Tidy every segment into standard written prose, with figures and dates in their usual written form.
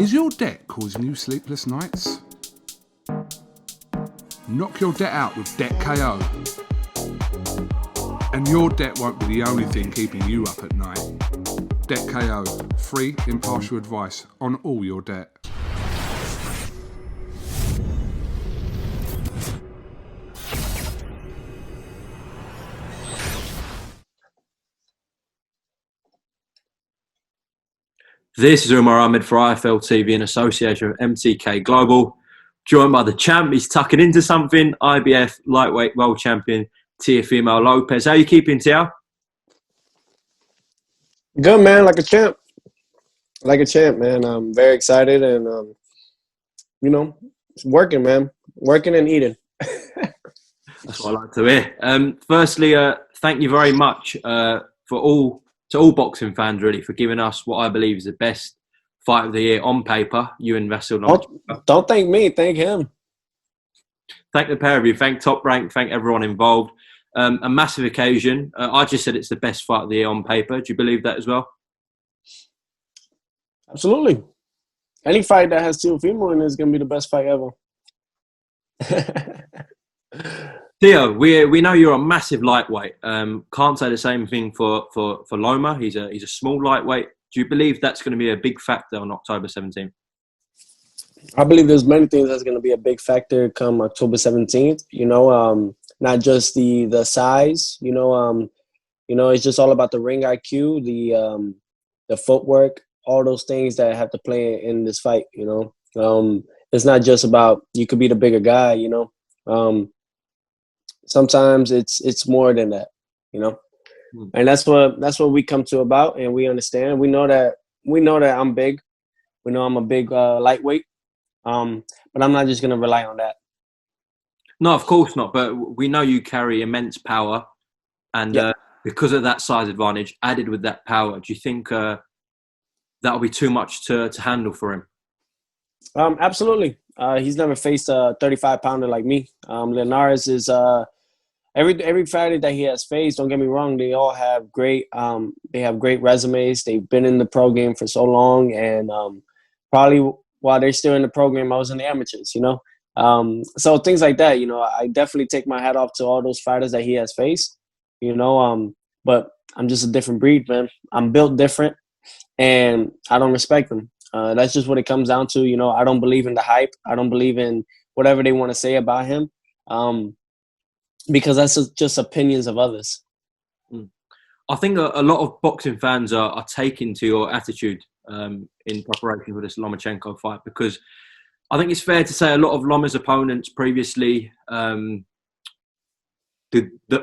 Is your debt causing you sleepless nights? Knock your debt out with Debt KO. And your debt won't be the only thing keeping you up at night. Debt KO, free, impartial advice on all your debt. This is UMAR AHMED for IFL TV in association with MTK Global. Joined by the champ, he's tucking into something, IBF lightweight world champion Teofimo Lopez. How are you keeping, Teo? Good, man. Like a champ. Like a champ, man. I'm very excited and, it's working, man. Working and eating. That's what I like to hear. Firstly, thank you very much to all boxing fans, really, for giving us what I believe is the best fight of the year on paper. You and Vasyl Lomachenko. Don't thank me. Thank him. Thank the pair of you. Thank Top Rank. Thank everyone involved. A massive occasion. I just said it's the best fight of the year on paper. Do you believe that as well? Absolutely. Any fight that has Teofimo in it is going to be the best fight ever. Theo, we know you're a massive lightweight. Can't say the same thing for Loma. He's a small lightweight. Do you believe that's going to be a big factor on October 17th? I believe there's many things that's going to be a big factor come October 17th. Not just the size. It's just all about the ring IQ, the footwork, all those things that have to play in this fight. It's not just about you could be the bigger guy. Sometimes it's more than that. And that's what we come to about, and we understand. We know that I'm big. We know I'm a big lightweight. But I'm not just going to rely on that. No, of course not. But we know you carry immense power, and because of that size advantage, added with that power, do you think that'll be too much to handle for him? Absolutely. He's never faced a 35-pounder like me. Linares is every fighter that he has faced. Don't get me wrong; they all have great. They have great resumes. They've been in the pro game for so long, and probably while they're still in the program, I was in the amateurs. So things like that. I definitely take my hat off to all those fighters that he has faced. But I'm just a different breed, man. I'm built different, and I don't respect them. That's just what it comes down to. I don't believe in the hype. I don't believe in whatever they want to say about him, because that's just opinions of others. I think a lot of boxing fans are taken to your attitude in preparation for this Lomachenko fight, because I think it's fair to say a lot of Loma's opponents previously, the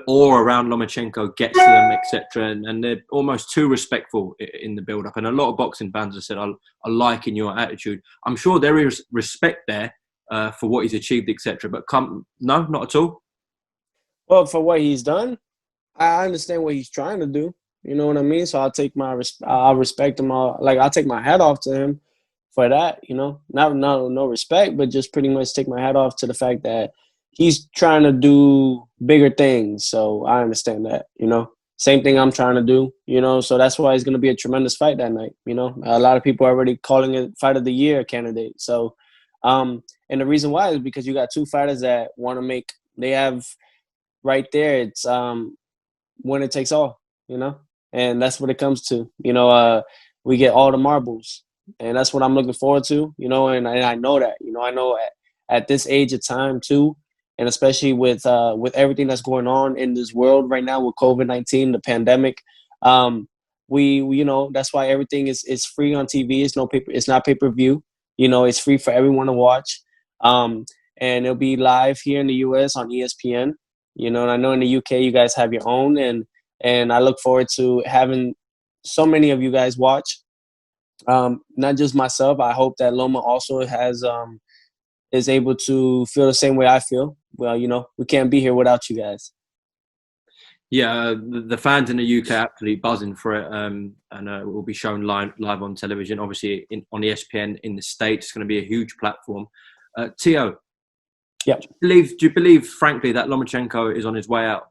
awe around Lomachenko gets to them, etc., and they're almost too respectful in the build-up. And a lot of boxing fans have said, I like in your attitude. I'm sure there is respect there for what he's achieved, etc., but no, not at all. Well, for what he's done, I understand what he's trying to do. You know what I mean? So I'll respect him. I'll take my hat off to him for that. No respect, but just pretty much take my hat off to the fact that he's trying to do bigger things. So I understand that. Same thing I'm trying to do. So that's why it's going to be a tremendous fight that night. A lot of people are already calling it fight of the year candidate. So, and the reason why is because you got two fighters that want to make. They have right there. It's winner takes all. And that's what it comes to. We get all the marbles, and that's what I'm looking forward to. And I know that. I know at this age of time too, and especially with everything that's going on in this world right now with COVID-19, the pandemic, we that's why everything is free on TV. It's not pay-per-view. It's free for everyone to watch, and it'll be live here in the US on ESPN. And I know in the UK you guys have your own, and I look forward to having so many of you guys watch. Not just myself. I hope that Loma also is able to feel the same way I feel. Well, we can't be here without you guys. Yeah, the fans in the UK are absolutely buzzing for it, and it will be shown live on television. Obviously, on ESPN in the States, it's going to be a huge platform. Teo, yeah, do you believe, frankly, that Lomachenko is on his way out?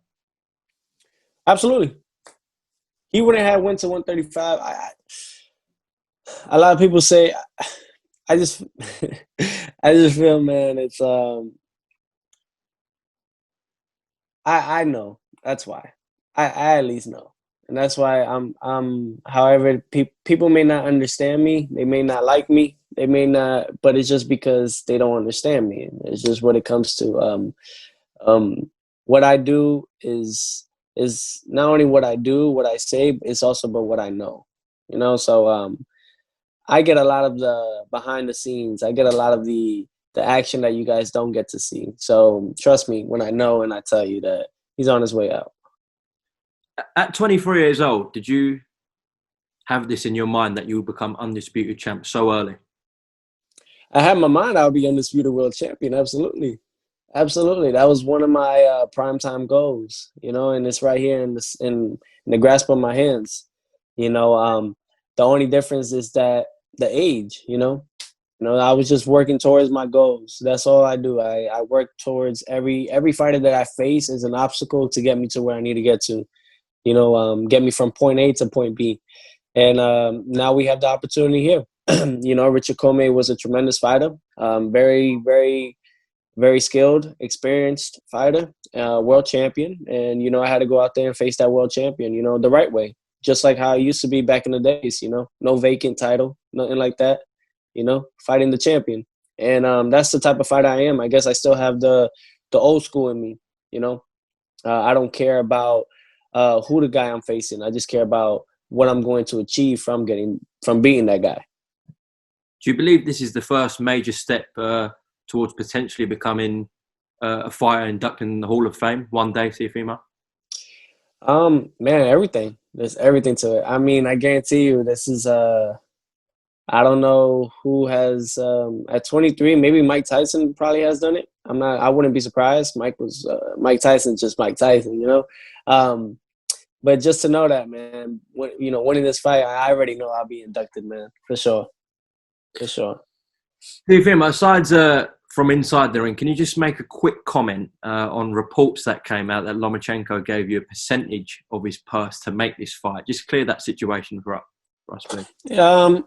Absolutely. He wouldn't have went to 135. A lot of people say I just I just feel, man, it's I know. That's why. I at least know. And that's why I'm however people may not understand me, they may not like me, they may not, but it's just because they don't understand me. It's just what it comes to. What I do is not only what I do, what I say, it's also about what I know. You know, so I get a lot of the behind the scenes. I get a lot of the action that you guys don't get to see. So trust me when I know and I tell you that he's on his way out. At 23 years old, did you have this in your mind that you would become undisputed champ so early? I had in my mind I would be undisputed world champion. Absolutely. Absolutely. That was one of my primetime goals, you know, and it's right here in the grasp of my hands. You know, the only difference is that the age, you know. I was just working towards my goals. That's all I do. I work towards every fighter that I face is an obstacle to get me to where I need to get to. You know, get me from point A to point B. And now we have the opportunity here. You know, Richard Comey was a tremendous fighter, very, very, very skilled, experienced fighter, world champion. And, you know, I had to go out there and face that world champion, you know, the right way, just like how it used to be back in the days, you know, no vacant title, nothing like that, you know, fighting the champion. And that's the type of fighter I am. I guess I still have the old school in me, you know. I don't care about who the guy I'm facing. I just care about what I'm going to achieve from beating that guy. Do you believe this is the first major step towards potentially becoming a fighter inducted in the Hall of Fame one day, Teofimo? Man, everything. There's everything to it. I mean, I guarantee you, this is I don't know who has at 23. Maybe Mike Tyson probably has done it. I wouldn't be surprised. Mike Tyson, just Mike Tyson, you know. But just to know that, man, winning this fight, I already know I'll be inducted, man, for sure. For sure. Teofimo, aside from inside the ring, can you just make a quick comment on reports that came out that Lomachenko gave you a percentage of his purse to make this fight? Just clear that situation for us, please. I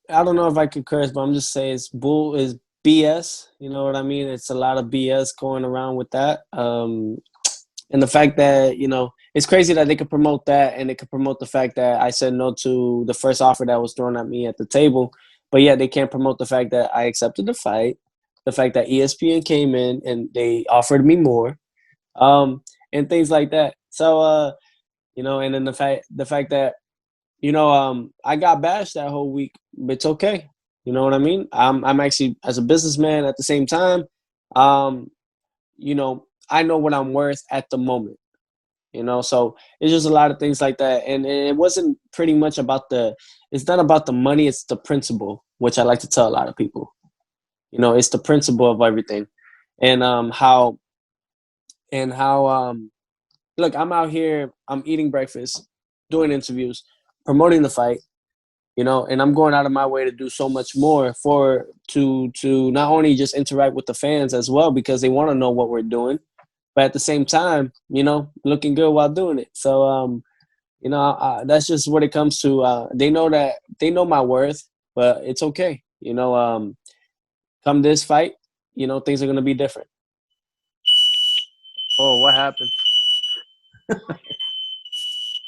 don't know if I could curse, but I'm just saying it's BS. You know what I mean? It's a lot of BS going around with that. And the fact that, you know, it's crazy that they could promote that and they could promote the fact that I said no to the first offer that was thrown at me at the table. But yeah, they can't promote the fact that I accepted the fight, the fact that ESPN came in and they offered me more, and things like that. So, you know, and then the fact that, you know, I got bashed that whole week, but it's okay. You know what I mean? I'm actually, as a businessman at the same time, you know, I know what I'm worth at the moment, you know, so it's just a lot of things like that. And it wasn't pretty much about it's not about the money, it's the principle, which I like to tell a lot of people. You know, it's the principle of everything. And how look, I'm out here, I'm eating breakfast, doing interviews, promoting the fight, you know, and I'm going out of my way to do so much more to not only just interact with the fans as well, because they want to know what we're doing, but at the same time, you know, looking good while doing it. So, you know, that's just what it comes to. They know my worth, but it's okay. You know, come this fight, you know, things are going to be different. Oh, what happened?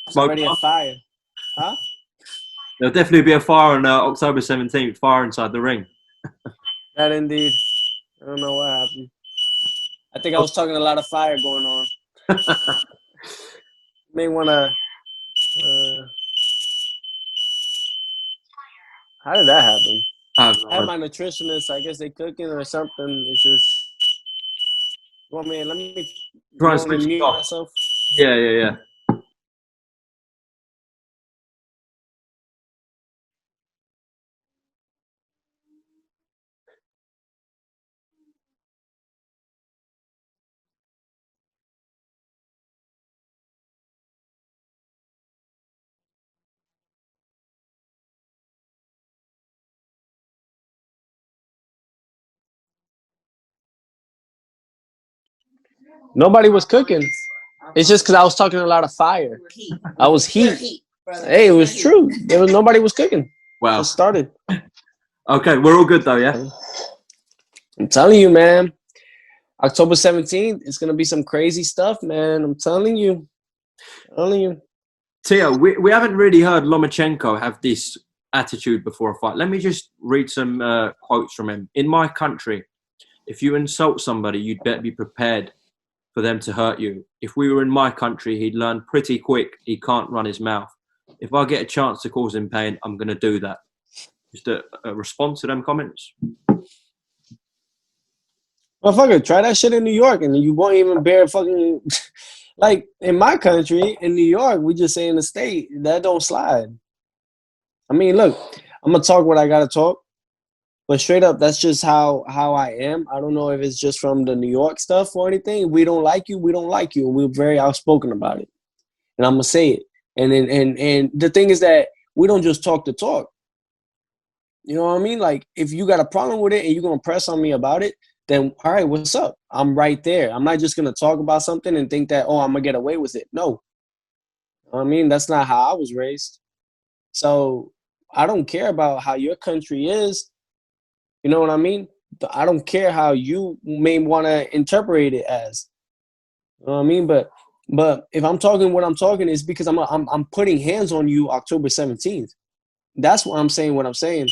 It's already a fire. Huh? There'll definitely be a fire on October 17th, fire inside the ring. That indeed. I don't know what happened. I think I was talking a lot of fire going on. May want to. How did that happen? I have my nutritionist. I guess they cooking or something. It's just. Well, man, let me try and switch mute off. myself. Yeah. Nobody was cooking. It's just because I was talking a lot of fire. I was heat. Hey, it was true. Nobody was cooking. Wow. Just started. Okay, we're all good though, yeah? I'm telling you, man. October 17th, it's gonna be some crazy stuff, man. I'm telling you. Teo, we haven't really heard Lomachenko have this attitude before a fight. Let me just read some quotes from him. In my country, if you insult somebody, you'd better be prepared for them to hurt you. If we were in my country, he'd learn pretty quick he can't run his mouth. If I get a chance to cause him pain, I'm going to do that. Just a response to them comments. Motherfucker, try that shit in New York and you won't even bear fucking... Like, in my country, in New York, we just say in the state, that don't slide. I mean, look, I'm going to talk what I got to talk. But straight up, that's just how I am. I don't know if it's just from the New York stuff or anything. We don't like you. We don't like you. And we're very outspoken about it. And I'm going to say it. And the thing is that we don't just talk the talk. You know what I mean? Like, if you got a problem with it and you're going to press on me about it, then, all right, what's up? I'm right there. I'm not just going to talk about something and think that, oh, I'm going to get away with it. No. You know what I mean? That's not how I was raised. So I don't care about how your country is. You know what I mean? I don't care how you may want to interpret it as. You know what I mean? But if I'm talking what I'm talking, is because I'm putting hands on you October 17th. That's why I'm saying what I'm saying.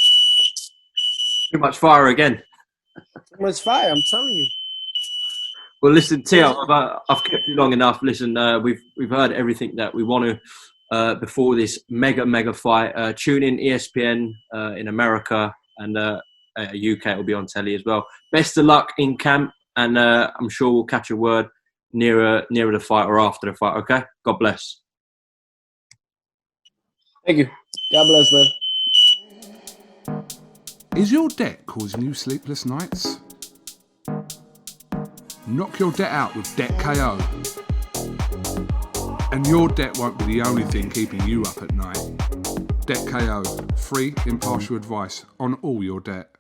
Too much fire again. Too much fire, I'm telling you. Well, listen, Teo, I've kept you long enough. Listen, we've heard everything that we want to before this mega fight. Tune in ESPN in America and UK will be on telly as well. Best of luck in camp, and I'm sure we'll catch a word nearer the fight or after the fight. Okay, God bless. Thank you. God bless, man. Is your debt causing you sleepless nights? Knock your debt out with Debt KO. And your debt won't be the only thing keeping you up at night. Debt KO, free impartial advice on all your debt.